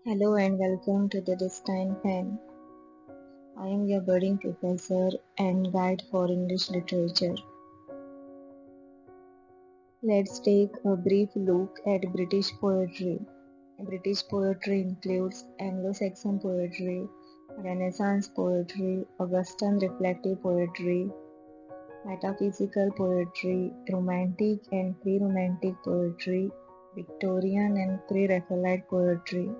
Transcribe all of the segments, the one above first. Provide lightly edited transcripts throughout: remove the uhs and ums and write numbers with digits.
Hello and welcome to the Destined Pen. I am your budding professor and guide for English literature. Let's take a brief look at British poetry. British poetry includes Anglo-Saxon poetry, Renaissance poetry, Augustan reflective poetry, metaphysical poetry, romantic and pre-romantic poetry, Victorian and pre-Raphaelite poetry.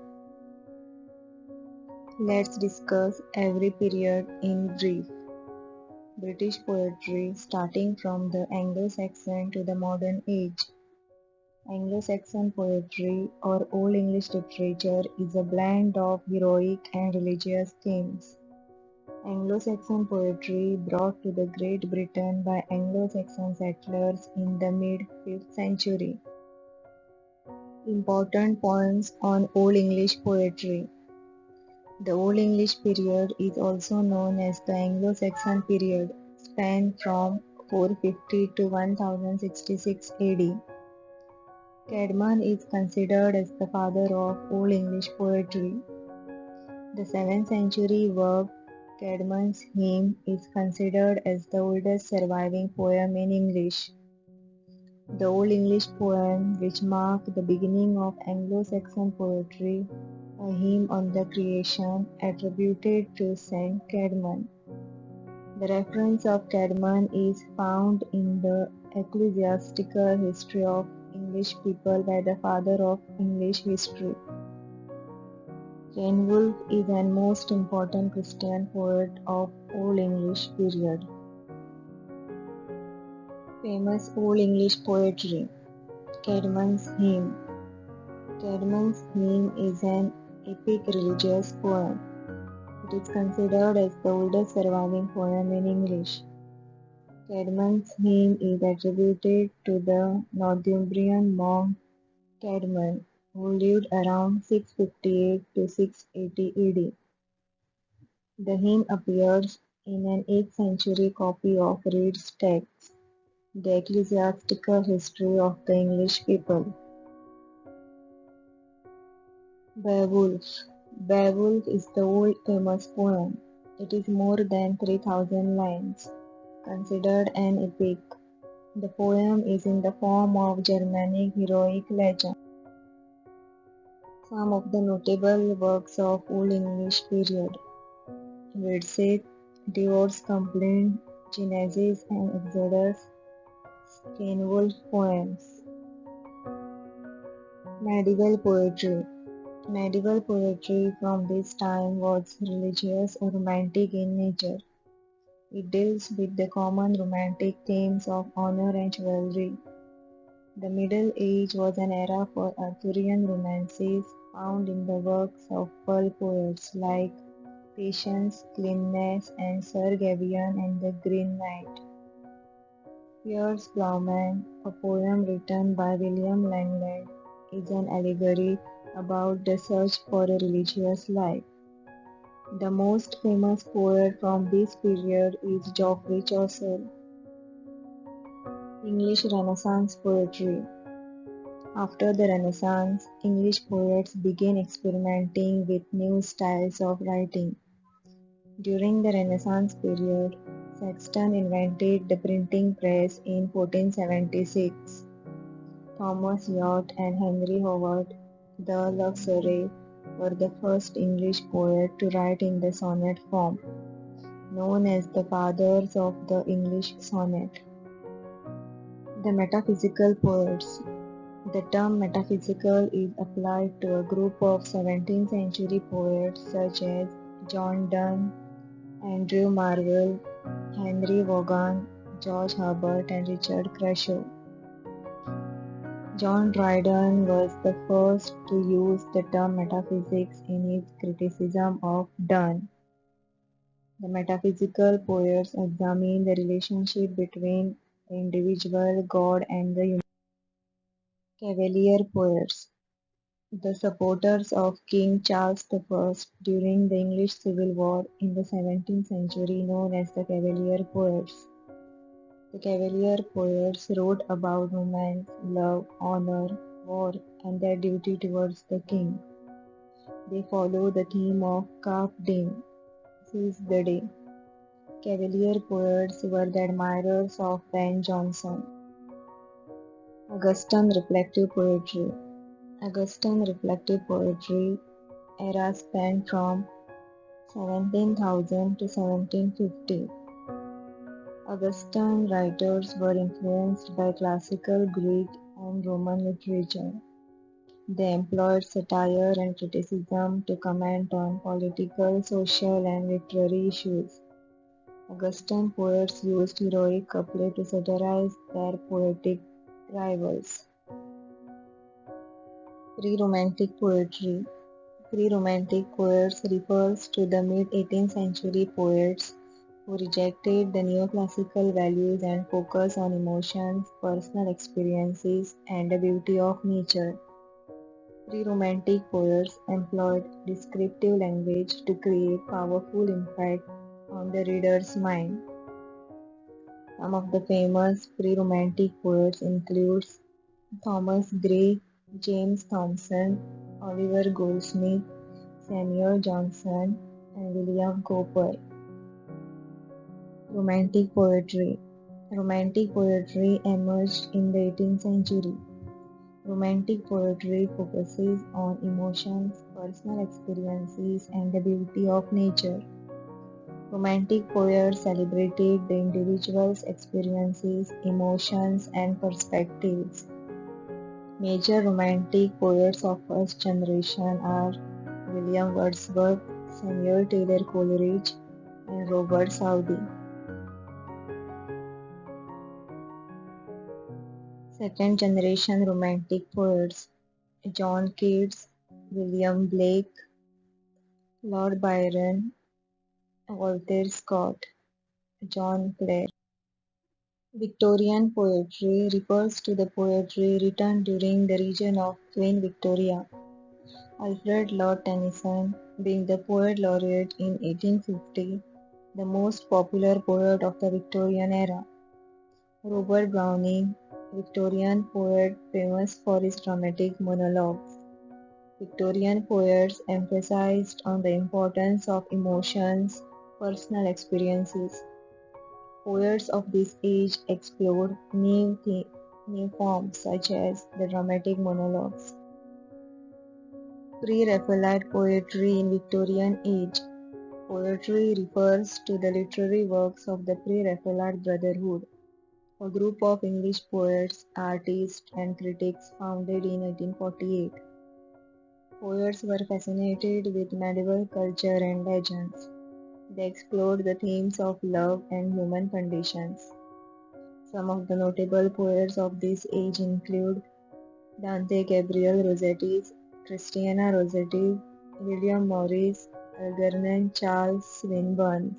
Let's discuss every period in brief. British poetry starting from the Anglo-Saxon to the modern age. Anglo-Saxon poetry or Old English literature is a blend of heroic and religious themes. Anglo-Saxon poetry brought to the Great Britain by Anglo-Saxon settlers in the mid-5th century. Important points on Old English poetry. The Old English period is also known as the Anglo-Saxon period, spanned from 450 to 1066 AD. Caedmon is considered as the father of Old English poetry. The 7th century work Caedmon's Hymn is considered as the oldest surviving poem in English. The Old English poem which marked the beginning of Anglo-Saxon poetry, a hymn on the creation attributed to Saint Caedmon. The reference of Caedmon is found in the Ecclesiastical History of English People by the father of English history. Cynewulf is the most important Christian poet of Old English period. Famous Old English poetry. Caedmon's Hymn. Caedmon's Hymn is an epic religious poem. It is considered as the oldest surviving poem in English. Caedmon's Hymn is attributed to the Northumbrian monk Caedmon, who lived around 658 to 680 AD. The hymn appears in an 8th century copy of Reed's text, The Ecclesiastical History of the English People. Beowulf. Beowulf is the old famous poem. It is more than 3000 lines, considered an epic. The poem is in the form of Germanic heroic legend. Some of the notable works of Old English period. Widsith, Divorce Complaint, Genesis and Exodus, Cynewulf poems. Medieval poetry. Medieval poetry from this time was religious or romantic in nature. It deals with the common romantic themes of honor and chivalry. The Middle Age was an era for Arthurian romances found in the works of Pearl poets like Patience, Clytemnestra, and Sir Gawain and the Green Knight. Piers Plowman, a poem written by William Langland, is an allegory about the search for a religious life. The most famous poet from this period is Geoffrey Chaucer. English Renaissance poetry. After the Renaissance, English poets began experimenting with new styles of writing. During the Renaissance period, Sexton invented the printing press in 1476. Thomas Yot and Henry Howard, the Earl of Surrey, were the first English poet to write in the sonnet form, known as the fathers of the English sonnet. The metaphysical poets. The term metaphysical is applied to a group of 17th century poets such as John Donne, Andrew Marvell, Henry Vaughan, George Herbert, and Richard Crashaw. John Dryden was the first to use the term metaphysics in his criticism of Donne. The metaphysical poets examine the relationship between the individual, God, and the universe. Cavalier poets. The supporters of King Charles I during the English Civil War in the 17th century known as the Cavalier poets. The Cavalier poets wrote about romance, love, honor, war, and their duty towards the king. They follow the theme of Carpe Diem, seize the day. Cavalier poets were the admirers of Ben Jonson. Augustan reflective poetry. Augustan reflective poetry era spanned from 17,000 to 1750. Augustan writers were influenced by classical Greek and Roman literature. They employed satire and criticism to comment on political, social, and literary issues. Augustan poets used heroic couplet to satirize their poetic rivals. Pre-Romantic poetry. Pre-Romantic poets refers to the mid-18th century poets who rejected the neoclassical values and focused on emotions, personal experiences, and the beauty of nature. Pre-Romantic poets employed descriptive language to create powerful impact on the reader's mind. Some of the famous pre-Romantic poets include Thomas Gray, James Thomson, Oliver Goldsmith, Samuel Johnson, and William Cowper. Romantic poetry. Romantic poetry emerged in the 18th century. Romantic poetry focuses on emotions, personal experiences, and the beauty of nature. Romantic poets celebrated the individual's experiences, emotions, and perspectives. Major Romantic poets of first generation are William Wordsworth, Samuel Taylor Coleridge, and Robert Southey. Second generation Romantic poets John Keats, William Blake, Lord Byron, Walter Scott, John Clare. Victorian poetry refers to the poetry written during the reign of Queen Victoria. Alfred Lord Tennyson, being the poet laureate in 1850, the most popular poet of the Victorian era. Robert Browning, Victorian poet famous for his dramatic monologues. Victorian poets emphasized on the importance of emotions, personal experiences. Poets of this age explored new forms such as the dramatic monologues. Pre-Raphaelite poetry in Victorian age. Poetry refers to the literary works of the Pre-Raphaelite Brotherhood, a group of English poets, artists, and critics founded in 1848. Poets were fascinated with medieval culture and legends. They explored the themes of love and human conditions. Some of the notable poets of this age include Dante Gabriel Rossetti, Christiana Rossetti, William Morris, Algernon Charles Swinburne.